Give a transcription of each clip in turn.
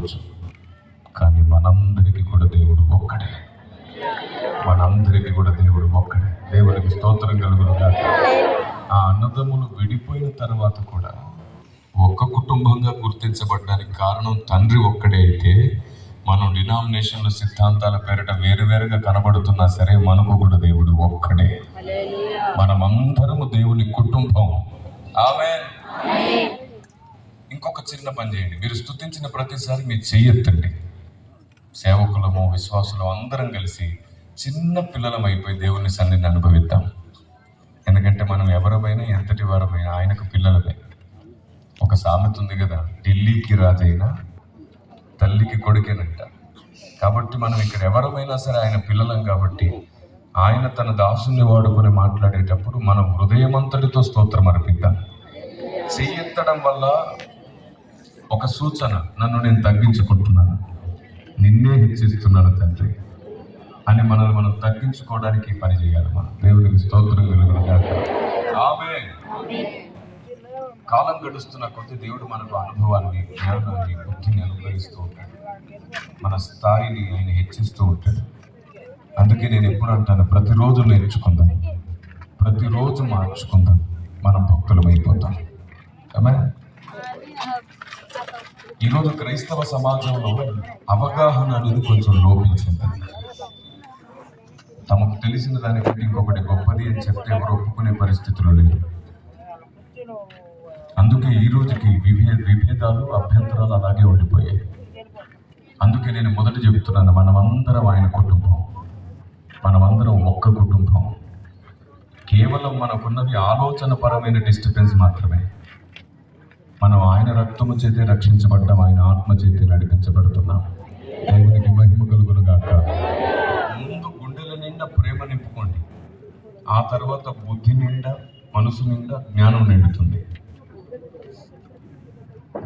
ఉండవచ్చు, కానీ మనందరికీ కూడా దేవుడు ఒక్కడే. మనందరికీ కూడా దేవుడు ఒక్కడే. దేవుడికి స్తోత్రం కలుగునుగా. ఆ అన్నదమ్ములు విడిపోయిన తర్వాత కూడా ఒక్క కుటుంబంగా గుర్తించబడడానికి కారణం తండ్రి ఒక్కడే అయితే, మనం డినామినేషన్ల సిద్ధాంతాల పేరిట వేరువేరుగా కనబడుతున్నా సరే మనకు కూడా దేవుడు ఒక్కడే. మనమందరము దేవుని కుటుంబం. ఆమేన్. ఇంకొక చిన్న పని చేయండి. మీరు స్తుతించిన ప్రతిసారి మీరు చెయ్యొద్దండి. సేవకులము విశ్వాసులు అందరం కలిసి చిన్న పిల్లలం అయిపోయి దేవుని సన్నిధిని అనుభవిద్దాం. ఎందుకంటే మనం ఎవరమైనా ఎంతటి వారమైనా ఆయనకు పిల్లలమే. ఒక సామెత ఉంది కదా, ఢిల్లీకి రాజైనా తల్లికి కొడుకేనంట. కాబట్టి మనం ఇక్కడ ఎవరమైనా సరే ఆయన పిల్లలం కాబట్టి ఆయన తన దాసుని వాడుకొని మాట్లాడేటప్పుడు మనం హృదయమంతటితో స్తోత్రం అర్పిద్దాం. చెయ్యెత్తడం వల్ల ఒక సూచన, నన్ను నేను తగ్గించుకుంటున్నాను, నిన్నే హెచ్చిస్తున్నాను తండ్రి అని మనల్ని మనం తగ్గించుకోవడానికి పని చేయాలి. మనం దేవునికి స్తోత్రం కలుగునుగాక. ఆమేన్. కాలం గడుస్తున్న కొద్ది దేవుడు మనకు అనుభవాన్ని, జ్ఞానాన్ని, బుద్ధిని అనుగ్రహిస్తూ ఉంటాడు. మన స్థాయిని ఆయన హెచ్చిస్తూ ఉంటాడు. అందుకే నేను ఎప్పుడు అంటాను, ప్రతిరోజు నేర్చుకుందాం, ప్రతిరోజు మార్చుకుందాం, మనం భక్తులం అయిపోతాం. ఆమేన్. ఈరోజు క్రైస్తవ సమాజంలో అవగాహన అనేది కొంచెం లోపించింది. తమకు తెలిసిన దానికంటే ఇంకొకటి గొప్పది అని చెప్తే ఎవరు ఒప్పుకునే పరిస్థితులు లేరు. అందుకే ఈ రోజుకి విభేదాలు, అభ్యంతరాలు అలాగే ఉండిపోయాయి. అందుకే నేను మొదట చెబుతున్నాను, మనమందరం ఆయన కుటుంబం, మనమందరం ఒక్క కుటుంబం. కేవలం మనకున్నది ఆలోచన పరమైన డిస్టర్బెన్స్ మాత్రమే. మనం ఆయన రక్తము చేతే రక్షించబడ్డాం, ఆయన ఆత్మ చేతే నడిపించబడుతున్నాం. దేవునికి మహిమ కలుగునుగాక. ముందు గుండెల నిండా ప్రేమ నింపుకోండి, ఆ తర్వాత బుద్ధి నిండా, మనసు నిండా జ్ఞానం నిండుతుంది.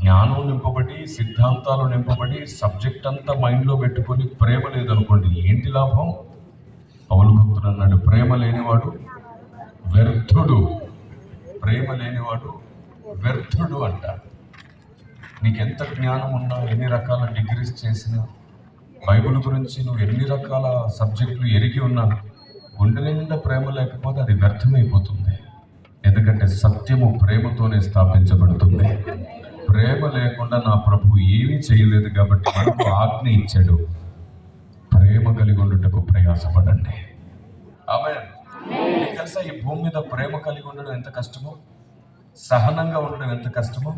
జ్ఞానం నింపబడి, సిద్ధాంతాలు నింపబడి, సబ్జెక్ట్ అంతా మైండ్లో పెట్టుకొని ప్రేమ లేదనుకోండి, ఏంటి లాభం? పౌలు భక్తుడు అన్నాడు, ప్రేమ లేనివాడు వ్యర్థుడు, ప్రేమ లేనివాడు వ్యర్థుడు అంట. నీకెంత జ్ఞానం ఉన్నా, ఎన్ని రకాల డిగ్రీస్ చేసినా, బైబిల్ గురించి నువ్వు ఎన్ని రకాల సబ్జెక్టులు ఎరిగి ఉన్నా, గుండె నిండా ప్రేమ లేకపోతే అది వ్యర్థమైపోతుంది. ఎందుకంటే సత్యము ప్రేమతోనే స్థాపించబడుతుంది. ప్రేమ లేకుండా నా ప్రభు ఏమీ చేయలేదు కాబట్టి మనకు ఆజ్ఞ ఇచ్చాడు, ప్రేమ కలిగి ఉండటకు ప్రయాసపడండి. ఆమేన్. మీకు తెలుసా, ఈ భూమి మీద ప్రేమ కలిగి ఉండడం ఎంత కష్టమో, సహనంగా ఉండడం ఎంత కష్టమో,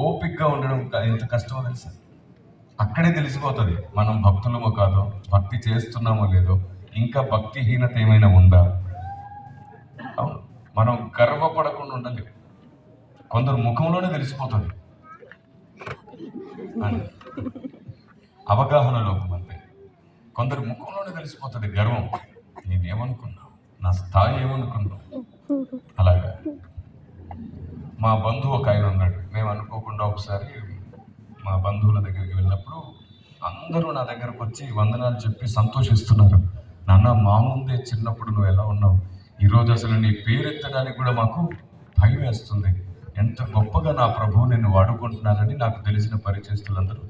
ఓపికగా ఉండడం ఎంత కష్టమో తెలుసా? అక్కడే తెలిసిపోతుంది మనం భక్తులమో కాదో, భక్తి చేస్తున్నామో లేదో, ఇంకా భక్తిహీనత ఏమైనా ఉందా. అవును, మనం గర్వపడకుండా ఉండాలి. కొందరు ముఖంలోనే తెలిసిపోతుంది. అవగాహన లోపం అంతే. కొందరు ముఖంలోనే తెలిసిపోతుంది గర్వం. నేనేమనుకున్నావు, నా స్థాయి ఏమనుకున్నావు. అలాగా మా బంధువు ఒక ఆయన ఉన్నాడు. మేము అనుకోకుండా ఒకసారి మా బంధువుల దగ్గరికి వెళ్ళినప్పుడు అందరూ నా దగ్గరకు వచ్చి వందనాలు చెప్పి సంతోషిస్తున్నారు. నాన్న, మా ముందే చిన్నప్పుడు నువ్వు ఎలా ఉన్నావు, ఈరోజు అసలు నీ పేరెత్తడానికి కూడా మాకు భయం వేస్తుంది, ఎంత గొప్పగా నా ప్రభువు నిన్ను వాడుకుంటున్నానని నాకు తెలిసిన పరిచయస్తులందరూ.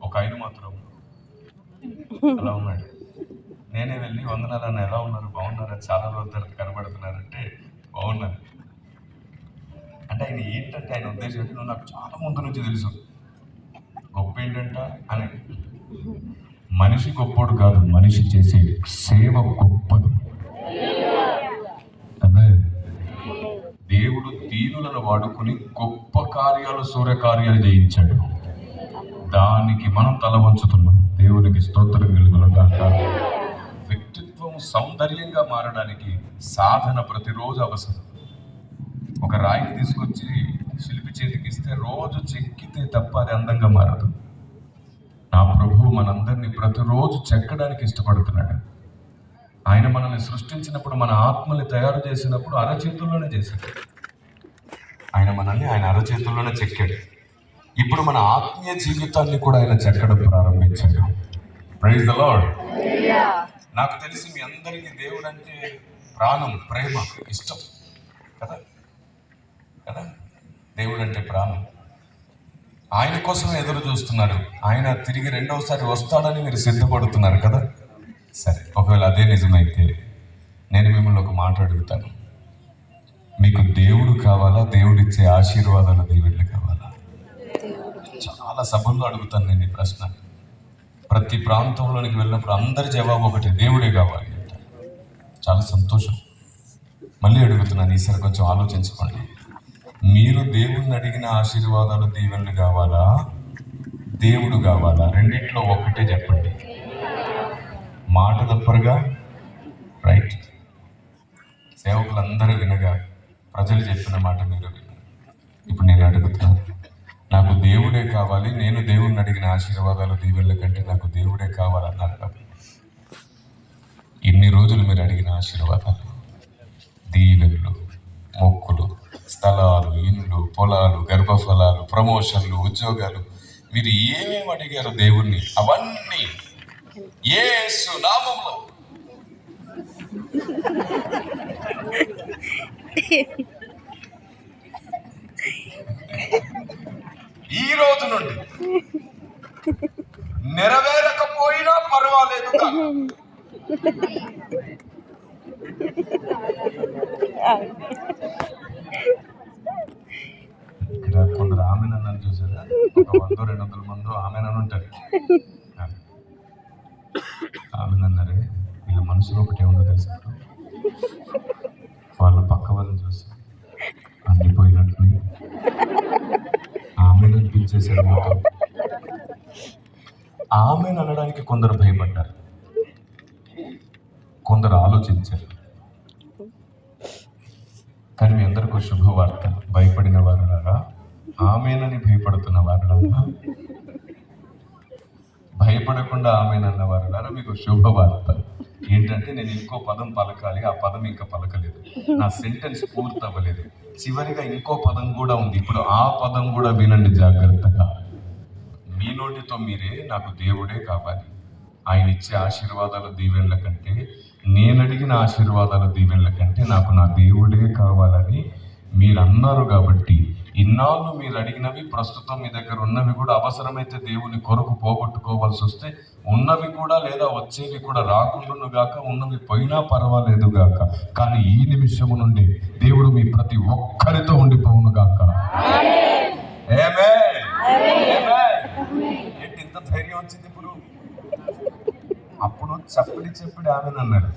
ఒక ఆయన మాత్రం అలా ఉన్నాడు. నేనే వెళ్ళి, వందనాలన్న, ఎలా ఉన్నారు, బాగున్నారా, చాలా రోజుల తర్వాత కనబడుతున్నారంటే బాగున్నాను అంటే ఆయన ఏంటంటే, ఆయన ఉద్దేశం ఏంటి, నువ్వు నాకు చాలా ముందు నుంచి తెలుసు, గొప్ప ఏంటంట అని. మనిషి గొప్పోడు కాదు, మనిషి చేసే సేవ గొప్పది. అదే దేవుడు దీనులను వాడుకుని గొప్ప కార్యాలు, సూర్యకార్యాలు చేయించాడు. దానికి మనం తల వంచుతున్నాం. దేవునికి స్తోత్రం కలుగునుగాక. వ్యక్తిత్వం సౌందర్యంగా మారడానికి సాధన ప్రతిరోజు అవసరం. ఒక రాయిని తీసుకొచ్చి శిల్పి చేతికి ఇస్తే రోజు చెక్కితే తప్ప అది అందంగా మారదు. నా ప్రభువు మనందరినీ ప్రతిరోజు చెక్కడానికి ఇష్టపడుతున్నాడు. ఆయన మనల్ని సృష్టించినప్పుడు, మన ఆత్మని తయారు చేసినప్పుడు అరచేతుల్లోనే చేశాడు. ఆయన మనల్ని ఆయన అరచేతుల్లోనే చెక్కాడు. ఇప్పుడు మన ఆత్మీయ జీవితాన్ని కూడా ఆయన చెక్కడం ప్రారంభించాడు. Praise the Lord. నాకు తెలిసి మీ అందరికీ దేవుడు అంటే ప్రాణం, ప్రేమ, ఇష్టం కదా కదా. దేవుడు అంటే ప్రాణం. ఆయన కోసం ఎదురు చూస్తున్నారు. ఆయన తిరిగి రెండవసారి వస్తాడని మీరు సిద్ధపడుతున్నారు కదా. సరే, ఒకవేళ అదే నిజమైతే నేను మిమ్మల్ని ఒక మాట అడుగుతాను. మీకు దేవుడు కావాలా, దేవుడిచ్చే ఆశీర్వాదాల దేవుళ్ళు కావాలా? చాలా సభల్లో అడుగుతాను నేను ఈ ప్రశ్న. ప్రతి ప్రాంతంలోనికి వెళ్ళినప్పుడు అందరి జవాబు ఒకటి, దేవుడే కావాలి అంటారు. చాలా సంతోషం. మళ్ళీ అడుగుతున్నాను, ఈసారి కొంచెం ఆలోచించుకోండి. మీరు దేవుణ్ణి అడిగిన ఆశీర్వాదాలు దీవెనలు కావాలా, దేవుడు కావాలా? రెండిట్లో ఒకటే చెప్పండి. మాట తప్పరుగా, రైట్? సేవకులందరూ వినగా ప్రజలు చెప్పిన మాట మీరు విన్నారు. ఇప్పుడు నేను అడుగుతాను, నాకు దేవుడే కావాలి, నేను దేవుణ్ణి అడిగిన ఆశీర్వాదాలు దీవెనల కంటే నాకు దేవుడే కావాలన్నారు కాబట్టి ఇన్ని రోజులు మీరు అడిగిన ఆశీర్వాదాలు, దీవెనలు, మొక్కులు, స్థలాలు, ఇండ్లు, పొలాలు, గర్భఫలాలు, ప్రమోషన్లు, ఉద్యోగాలు, మీరు ఏమేమి అడిగారు దేవుణ్ణి, అవన్నీ యేసు నామములో ఈ రోజు నుండి నెరవేరకపోయినా పర్వాలేదు కానీ ఇక్కడ కొందరు ఆమెనని చూసారా, ఒక 100-200 మంది ఆమెనని ఉంటారు. ఆమెనన్నారే, వీళ్ళ మనసులో ఒకటి ఏముందో తెలుసా? వాళ్ళ పక్క వాళ్ళని చూసి అందిపోయినట్లు ఆమెను అనిపించేసారు మొత్తం. ఆమెను అనడానికి కొందరు భయపడ్డారు, కొందరు ఆలోచించారు. కానీ మీ అందరికీ శుభవార్త. భయపడిన వారులారా, ఆమెనని భయపడుతున్న వారులారా, భయపడకుండా ఆమెనన్న వారులారా, మీకు శుభవార్త ఏంటంటే, నేను ఇంకో పదం పలకాలి, ఆ పదం ఇంకా పలకలేదు, నా సెంటెన్స్ పూర్తి అవ్వలేదు, చివరిగా ఇంకో పదం కూడా ఉంది. ఇప్పుడు ఆ పదం కూడా వినండి జాగ్రత్తగా. మీ నోటితో మీరే, నాకు దేవుడే కావాలి, ఆయన ఇచ్చే ఆశీర్వాదాల దీవెనల కంటే, నేను అడిగిన ఆశీర్వాదాల దీవెనల కంటే నాకు నా దేవుడే కావాలని మీరు అన్నారు. కాబట్టి ఇన్నాళ్ళు మీరు అడిగినవి, ప్రస్తుతం మీ దగ్గర ఉన్నవి కూడా అవసరమైతే దేవుని కొరకు పోగొట్టుకోవాల్సి వస్తే, ఉన్నవి కూడా లేదా వచ్చేవి కూడా రాకుండాను గాక, ఉన్నవి పోయినా పర్వాలేదు గాక, కానీ ఈ నిమిషము నుండి దేవుడు మీ ప్రతి ఒక్కరితో ఉండిపోవును గాక. ఏంటి ఇంత ధైర్యం వచ్చింది ఇప్పుడు? అప్పుడు చెప్పడి ఆమెనన్నాడు,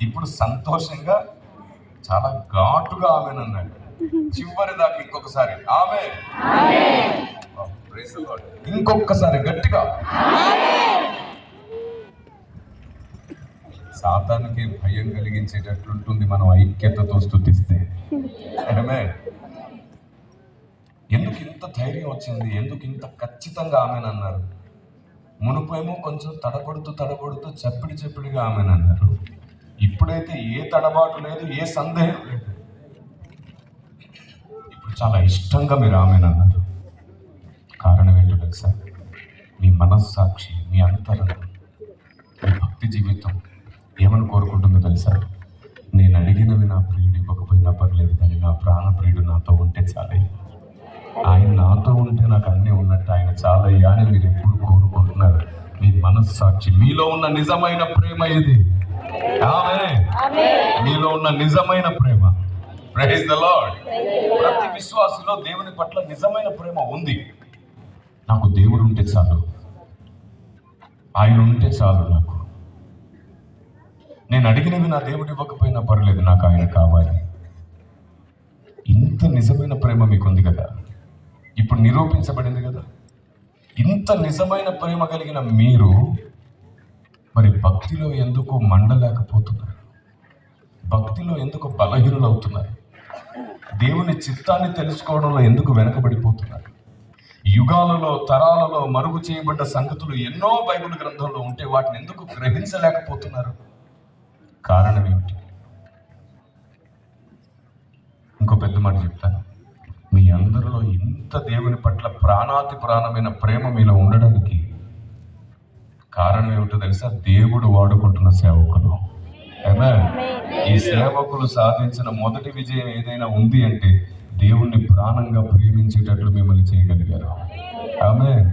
ఇప్పుడు సంతోషంగా చాలా ఘాటుగా ఆమెనన్నాడు. చివరి దాకా ఇంకొకసారి ఆమె, ఇంకొకసారి గట్టిగా. సాతానికి భయం కలిగించేటట్లుంటుంది మనం ఐక్యతతో స్తుతిస్తే. ఎందుకు ఇంత ధైర్యం వచ్చింది? ఎందుకు ఇంత ఖచ్చితంగా ఆమెనన్నారు? మునుపేమో కొంచెం తడబడుతూ చెప్పడిగా ఆమెనన్నారు. ఇప్పుడైతే ఏ తడబాటు లేదు, ఏ సందేహం లేదు. ఇప్పుడు చాలా ఇష్టంగా మీరు ఆమెనన్నారు. కారణం ఏంటో తెలుసా? మీ మనస్సాక్షి, మీ అంతరంగం, మీ భక్తి జీవితం ఏమని కోరుకుంటుందో తెలుసా? నేను అడిగినవి నా ప్రియుడు ఇవ్వకపోయినా పర్లేదు, కానీ నా ప్రాణ ప్రియుడు నాతో ఉంటే చాలే. ఆయన నాతో ఉంటే నాకు అన్నీ ఉన్నట్టు, ఆయన చాలయ్యా అని మీరు ఎప్పుడు కోరుకుంటున్నారు. మీ మనస్సాక్షి, మీలో ఉన్న నిజమైన ప్రేమ ఇది. మీలో ఉన్న నిజమైన ప్రేమ. Praise the lord. ప్రతి విశ్వాసిలో దేవుని పట్ల నిజమైన ప్రేమ ఉంది. నాకు దేవుడు ఉంటే చాలు, ఆయన ఉంటే చాలు, నాకు నేను అడిగినవి నా దేవుడు ఇవ్వకపోయినా పర్లేదు, నాకు ఆయన కావాలి. ఇంత నిజమైన ప్రేమ మీకు ఉంది కదా, ఇప్పుడు నిరూపించబడింది కదా. ఇంత నిజమైన ప్రేమ కలిగిన మీరు మరి భక్తిలో ఎందుకు మండలేకపోతున్నారు? భక్తిలో ఎందుకు బలహీనులు అవుతున్నారు? దేవుని చిత్తాన్ని తెలుసుకోవడంలో ఎందుకు వెనకబడిపోతున్నారు? యుగాలలో, తరాలలో మరుగు చేయబడ్డ సంగతులు ఎన్నో బైబిల్ గ్రంథంలో ఉంటే వాటిని ఎందుకు గ్రహించలేకపోతున్నారు? కారణం ఏమిటి? ఇంకో పెద్ద మాట చెప్తాను. మీ అందరిలో ఇంత దేవుని పట్ల ప్రాణాతి ప్రాణమైన ప్రేమ మీలో ఉండడానికి కారణం ఏమిటో తెలుసా? దేవుడు వాడుకుంటున్న సేవకులు. ఈ సేవకులు సాధించిన మొదటి విజయం ఏదైనా ఉంది అంటే దేవుణ్ణి ప్రాణంగా ప్రేమించేటట్లు మిమ్మల్ని చేయగలిగారు. ఆమేన్.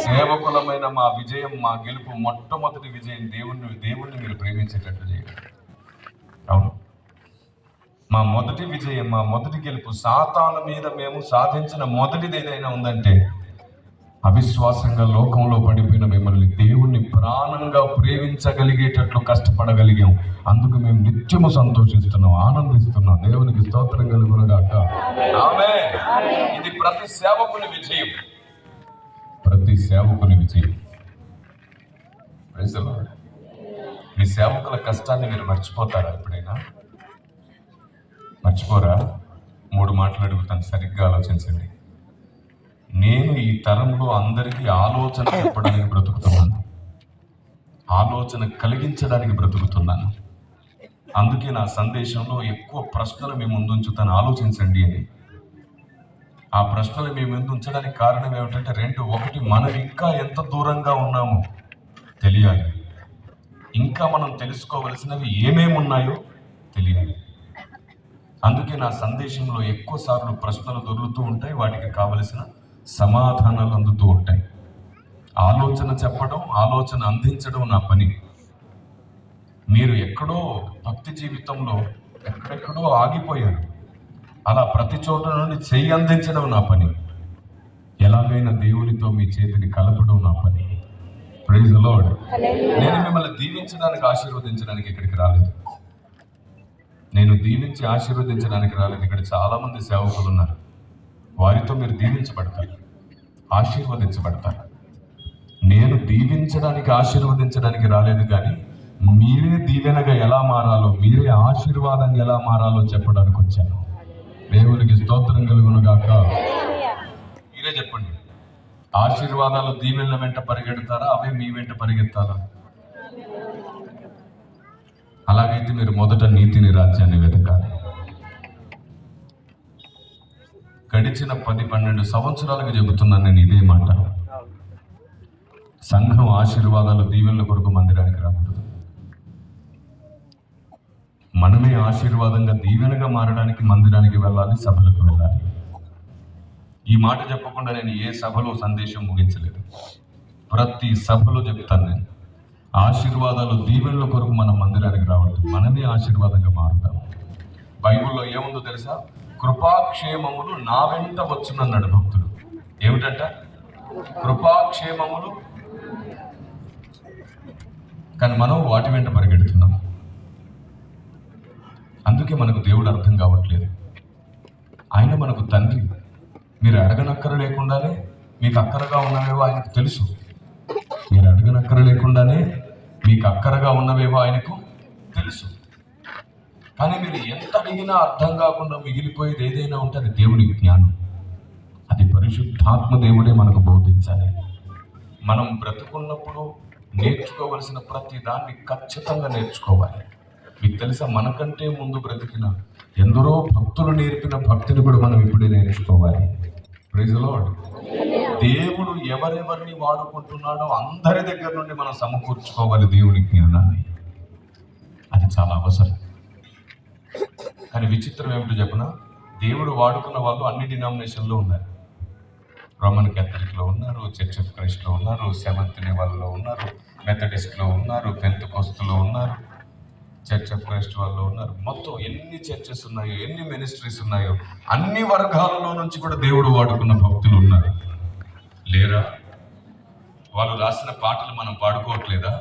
సేవకులమైన మా విజయం, మా గెలుపు, మొట్టమొదటి విజయం దేవుణ్ణి మీరు ప్రేమించేటట్లు చేయగలరు. అవును, మా మొదటి విజయం, మా మొదటి గెలుపు, సాతాను మీద మేము సాధించిన మొదటిది ఏదైనా ఉందంటే అవిశ్వాసంగా లోకంలో పడిపోయిన మిమ్మల్ని దేవుణ్ణి ప్రాణంగా ప్రేమించగలిగేటట్లు కష్టపడగలిగాం. అందుకు మేము నిత్యము సంతోషిస్తున్నాం, ఆనందిస్తున్నాం. దేవునికి స్తోత్రం కలుగునుగాక. ఆమేన్. ఇది ప్రతి సేవకుని విజయం, ప్రతి సేవకుని విజయం. Praise the lord. మీ సేవకుల కష్టాన్ని మీరు మర్చిపోతారా? ఎప్పుడైనా మర్చిపోరా? 3 మాటలు అడుగుతాను, సరిగ్గా ఆలోచించండి. నేను ఈ తరంలో అందరికీ ఆలోచన చెప్పడానికి బ్రతుకుతున్నాను, ఆలోచన కలిగించడానికి బ్రతుకుతున్నాను. అందుకే నా సందేశంలో ఎక్కువ ప్రశ్నలు మీ ముందు ఉంచుతాను, ఆలోచించండి అని. ఆ ప్రశ్నలు మీ ముందు ఉంచడానికి కారణం ఏమిటంటే 2. 1, మనం ఇంకా ఎంత దూరంగా ఉన్నామో తెలియాలి. ఇంకా మనం తెలుసుకోవలసినవి ఏమేమి ఉన్నాయో తెలియాలి. అందుకే నా సందేశంలో ఎక్కువ సార్లు ప్రశ్నలు దొరుకుతూ ఉంటాయి, వాటికి కావలసిన సమాధానాలు అందుతూ ఉంటాయి. ఆలోచన చెప్పడం, ఆలోచన అందించడం నా పని. మీరు ఎక్కడో భక్తి జీవితంలో ఎక్కడెక్కడో ఆగిపోయారు, అలా ప్రతి చోట నుండి చెయ్యి అందించడం నా పని. ఎలాగైనా దేవునితో మీ చేతిని కలపడం నా పని. Praise the Lord. నేను మిమ్మల్ని దీవించడానికి, ఆశీర్వదించడానికి ఇక్కడికి రాలేదు. నేను దీవించి ఆశీర్వదించడానికి రాలేదు. ఇక్కడ చాలా మంది సేవకులు ఉన్నారు, వారితో మీరు దీవించబడతారు, ఆశీర్వదించబడతారు. నేను దీవించడానికి, ఆశీర్వదించడానికి రాలేదు, కానీ మీరే దీవెనగా ఎలా మారాలో, మీరే ఆశీర్వాదంగా ఎలా మారాలో చెప్పడానికి వచ్చాను. దేవునికి స్తోత్రం కలుగునుగాక. మీరే చెప్పండి, ఆశీర్వాదాలు దీవెనల వెంట పరిగెడతారా, అవే మీ వెంట పరిగెత్తాలా? అలాగైతే మీరు మొదట నీతిని, రాజ్యాన్ని వెతకాలి. గడిచిన 10-12 సంవత్సరాలుగా చెబుతున్నాను నేను ఇదే మాట. సంఘం ఆశీర్వాదాలు, దీవెనల కొరకు మందిరానికి రాకూడదు. మనమే ఆశీర్వాదంగా, దీవెనగా మారడానికి మందిరానికి వెళ్ళాలి, సభలకు వెళ్ళాలి. ఈ మాట చెప్పకుండా నేను ఏ సభలో సందేశం ముగించలేదు. ప్రతి సభలో చెప్తాను నేను, ఆశీర్వాదాలు, దీవెనల కొరకు మనం మందిరానికి రావద్దు, మనమే ఆశీర్వాదంగా మారుతాం. బైబిల్లో ఏముందో తెలుసా? కృపాక్షేమములు నా వెంట వచ్చునన్నాడు భక్తుడు. ఏమిటంట? కృపాక్షేమములు. కానీ మనం వాటి వెంట పరిగెడుతున్నాం. అందుకే మనకు దేవుడు అర్థం కావట్లేదు. ఆయన మనకు తండ్రి. మీరు అడగనక్కర లేకుండానే మీకు అక్కరగా ఉన్నవేవో ఆయనకు తెలుసు. మీరు అడగనక్కర లేకుండానే మీకు అక్కరగా ఉన్నవేవో ఆయనకు తెలుసు. కానీ మీరు ఎంత అడిగినా అర్థం కాకుండా మిగిలిపోయేది ఏదైనా ఉంటే అది దేవుని జ్ఞానం. అది పరిశుద్ధాత్మ దేవుడే మనకు బోధించాలి. మనం బ్రతుకున్నప్పుడు నేర్చుకోవలసిన ప్రతి దాన్ని ఖచ్చితంగా నేర్చుకోవాలి. మీకు తెలుసా, మనకంటే ముందు బ్రతికిన ఎందరో భక్తులు నేర్పిన భక్తిని కూడా మనం ఇప్పుడే నేర్చుకోవాలి. Praise the Lord. దేవుడు ఎవరెవరిని వాడుకుంటున్నాడో అందరి దగ్గర నుండి మనం సమకూర్చుకోవాలి దేవుని జ్ఞానాన్ని. అది చాలా అవసరం. కానీ విచిత్రం ఏమిటో చెప్పనా, దేవుడు వాడుకున్న వాళ్ళు అన్ని డినామినేషన్లో ఉన్నారు. రోమన్ క్యాథలిక్లో ఉన్నారు, చర్చ్ ఆఫ్ క్రైస్ట్లో ఉన్నారు, సెవెంత్ డే వాళ్ళలో ఉన్నారు, మెథడిస్ట్లో ఉన్నారు, పెంతెకోస్తులో ఉన్నారు, చర్చ్ ఆఫ్ క్రైస్ట్ వాళ్ళు ఉన్నారు. మొత్తం ఎన్ని చర్చెస్ ఉన్నాయో, ఎన్ని మినిస్ట్రీస్ ఉన్నాయో, అన్ని వర్గాలలో నుంచి కూడా దేవుడు వాడుకున్న భక్తులు ఉన్నారు. లేరా? వాళ్ళు రాసిన పాటలు మనం పాడుకోవట్లేదా?